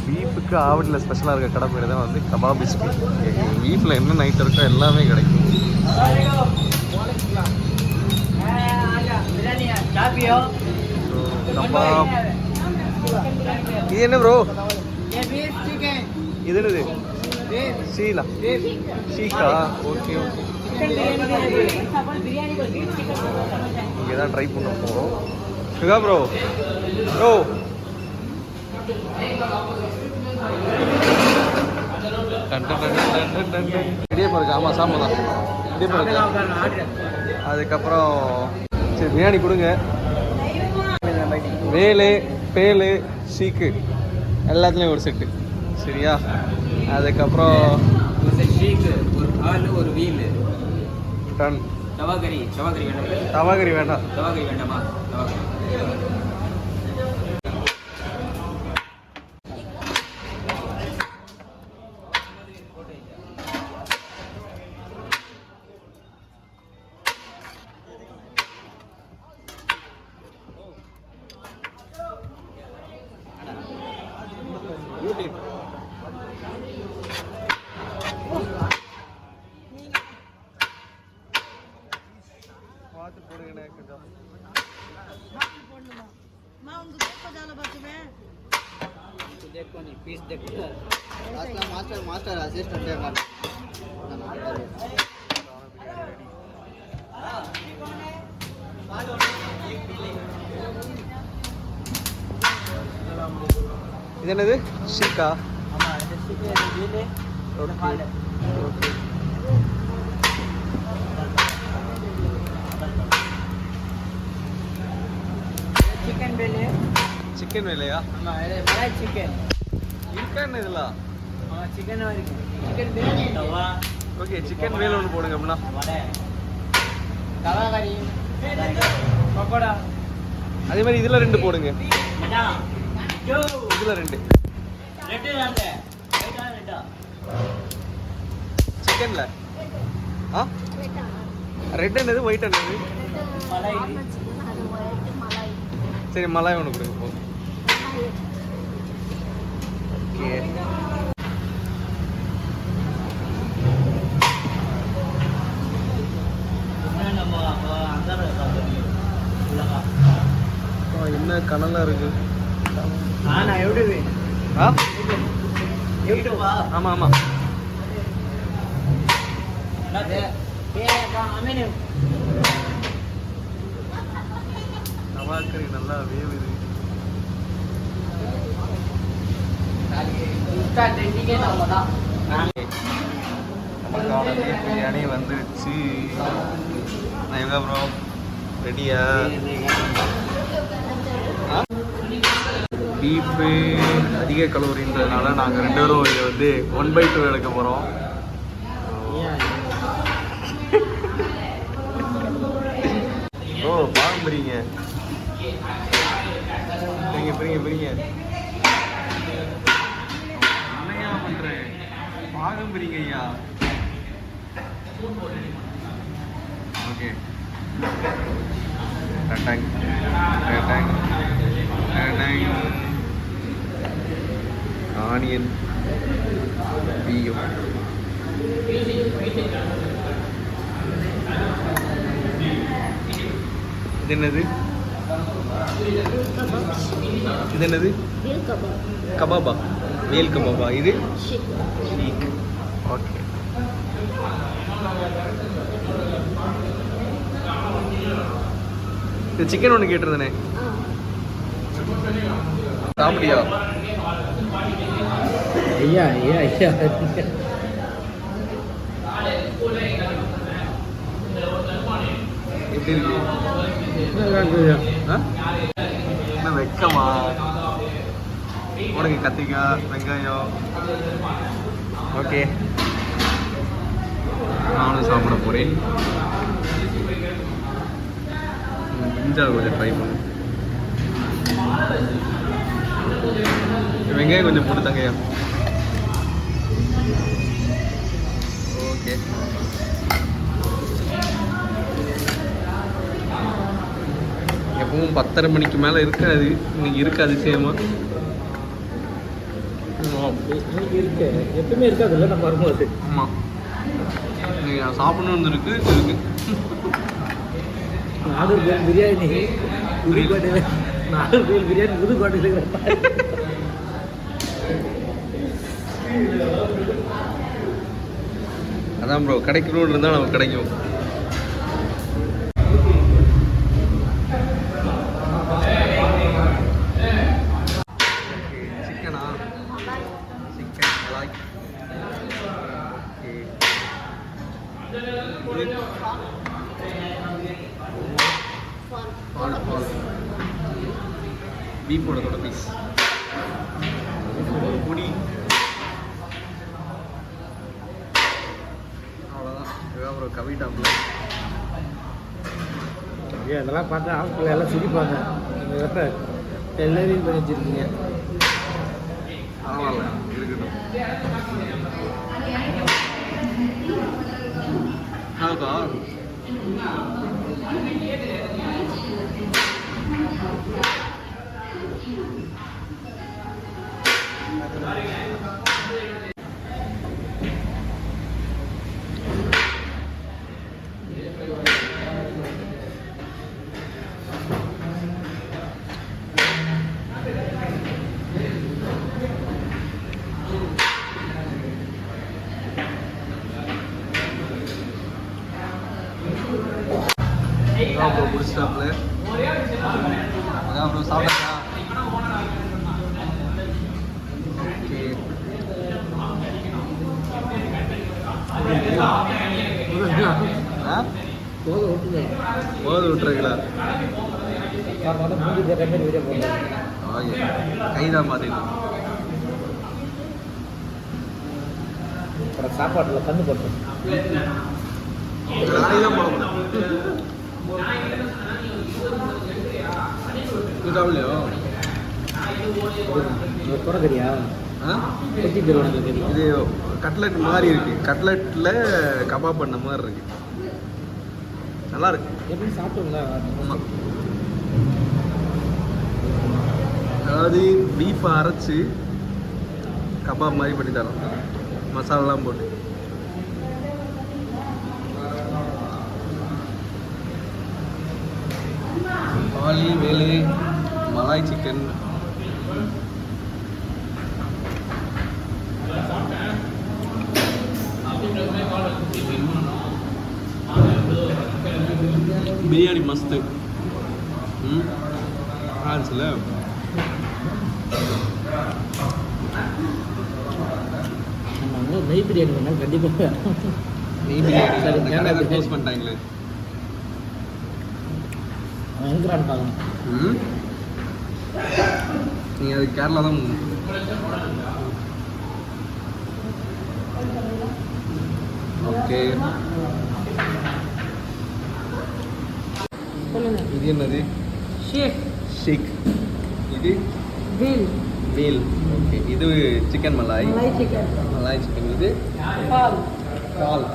பீஃபுக்கு ஆவடியில் ஸ்பெஷலாக இருக்க கடை பேர் தான் வந்து கபாப் பிஸ்கி. பீஃபில் என்ன நைட் இருக்கோ எல்லாமே கிடைக்கும். கபாப் இது என்ன ப்ரோ? இது என்னது? ஷீலா ஷீக்கா. ஓகே ஓகே, இங்கே தான் ட்ரை பண்ண போகிறோம். சுகா ப்ரோ ப்ரோ இடியப்பம் இருக்கு. ஆமாம் சாப்பிட தான் இடியப்பம் இருக்கு. அதுக்கப்புறம் சரி பிரியாணி கொடுங்க. வேலு பேலு ஷீக்கு எல்லாத்துலேயும் ஒரு செட்டு சரியா? அதுக்கப்புறம் டன் தவாகரி வேண்டாம். பார்த்து போடுங்கண்ணே கொஞ்சம். மாஸ்டர் அசிஸ்டன்ட் இது என்னது? ஷீக்கா. சிக்கன் வேலையா? சிக்கன் இதெல்லாம் ஓகே. சிக்கன் வேலை ஒன்று போடுங்க அப்படின்னா. அதே மாதிரி இதில் 2 போடுங்க. இதில் 2 சிக்கன்ல. ரெட் என்னது ஒயிட் என்னது? சரி மலாய் ஒன்று கொடுங்க போதும். ஓகே என்ன கனலா இருக்கு. ஆமா ஆமா நவாக்கறி நல்லா வேவுது. நமக்கான பீஃப் பிரியாணி வந்துருச்சு. எங்க ப்ரோ ரெடியா? பீஃபு அதிக கலோரின்றதுனால நாங்கள் 2 பேரும் இதை வந்து 1/2 எடுக்க போகிறோம். ஓ பாகம் பிரிங்க பிரிங்க பிரிங்க பிரிங்க. என்னையா பண்ணுறேன்? பாகம் பிரிங்க ஐயா. ஓகே டேங் டேங் ஆனியன் பிஎம் இது என்னது? இது என்னது? கபாபா. வேல் கபாபா. இது ஷீக். ஓகே இது சிக்கன் ஒன்று கேட்டிருந்தேனே சாப்பிட்டியா? ஐயா ஐயா ஐயா எப்படி இருக்கு? என்ன வெக்கமா? உனக்கு கத்திரிக்காய் வெங்காயம். ஓகே நானும் சாப்பிட போகிறேன். பிரிஞ்சால் கொஞ்சம் ட்ரை பண்ணு. வெங்காயம் கொஞ்சம் போட்டு தங்கையா. ஓகே எப்பவும் 10:30 மணிக்கு மேலே இருக்காது. இன்னைக்கு இருக்காது அதிசயமா. இருக்கு எப்பவுமே இருக்காதுல்ல நம்ம வரும்போது. ஆமாம், நீங்கள் சாப்பிடணுன்னு இருக்குது. நாகர்கோவில் பிரியாணி புதுக்கோட்டையில், நாகர்கோவில் பிரியாணி புதுக்கோட்டையில். அதான் ப்ரோ, கிடைக்கணும்னு இருந்தால் நமக்கு கிடைக்கும். சிக்கனா? Chicken Malay. பீஃபோட தொட பீஸ் பொடி. அவ்வளோதான். இதுதான் ப்ரோ கவிட்டாப்பில். இதெல்லாம் பார்த்தா ஆட்கள் எல்லாம் சிரிப்பாங்க. நீங்கள் எப்போ எல்லாரையும் பண்ணி வச்சுருக்கீங்க. பரவாயில்ல, இருக்கட்டும். அதுக்கா அப்புறம் முடிச்சிட்டாப்புல. அதான் அப்புறம் சாப்பிட்டா. ஓகே, போது விட்டுருங்களா? கைதான் மாற்றிடணும். சாப்பாட்டில் கண்ணு போட்டோம். நாளைக்கு தான் போட சாப்பிடலையோ? தொடக்கறியா? இது கட்லெட் மாதிரி இருக்கு. கட்லெட்டில் கபாப் பண்ண மாதிரி இருக்கு. நல்லா இருக்கு. எப்படி சாப்பிட்டோம்ல? ஆமாம், அதாவது பீஃபை அரைச்சி கபாப் மாதிரி பண்ணி தரோம், மசாலாலாம் போட்டு. பாலி வேலு மலாய் சிக்கன். பிரியாணி மஸ்து. ஆன்ஸ்ல நெய் பிரியாணி வேணால் கண்டிப்பாக. நெய் பிரியாணி க்ளோஸ் பண்ணிட்டாங்களே. எங்கிறான்னு பார்க்கணும். நீங்கள் அது கேரளா தான். ஓகே, இது என்னது? ஷேக். ஷேக். இது வீல். வீல். ஓகே, இது chicken malai. Malai chicken. Malai chicken. இது பால். பால்.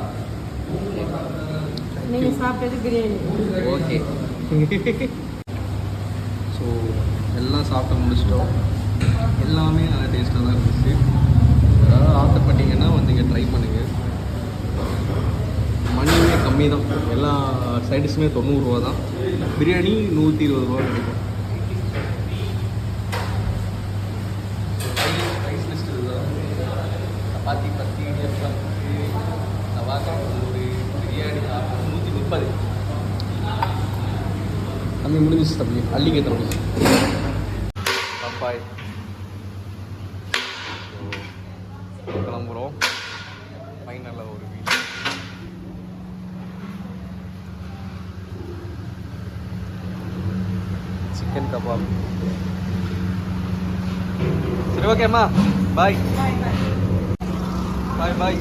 நீங்கள் சாப்பிட்டது பிரியாணி. ஓகே. ஸோ எல்லாம் சாப்பிட்டு முடிச்சிட்டோம். எல்லாமே நல்லா டேஸ்ட்டாக தான் இருந்துச்சு. அதாவது ஆசைப்பட்டீங்கன்னா வந்து இங்கே ட்ரை பண்ணுங்கள். மணியுமே கம்மி தான். எல்லா சைடிஸுமே 90 ரூபா தான். பிரியாணி 120 ரூபா கிடைக்கும். ரைஸ் லிஸ்ட் இதுதான். சப்பாத்தி 10 இடியப்பம் தவாக்கா ஒரு பிரியாணி 130. தம்பி முடிஞ்சிச்சு தம்பி, அள்ளிக்க தம்பி. பப்பாய். கிளம்புறோம். ஃபைனலில் ஒரு வீடு. Chicken kebab. சரி, ஓகேம்மா, பாய் பாய் பாய்.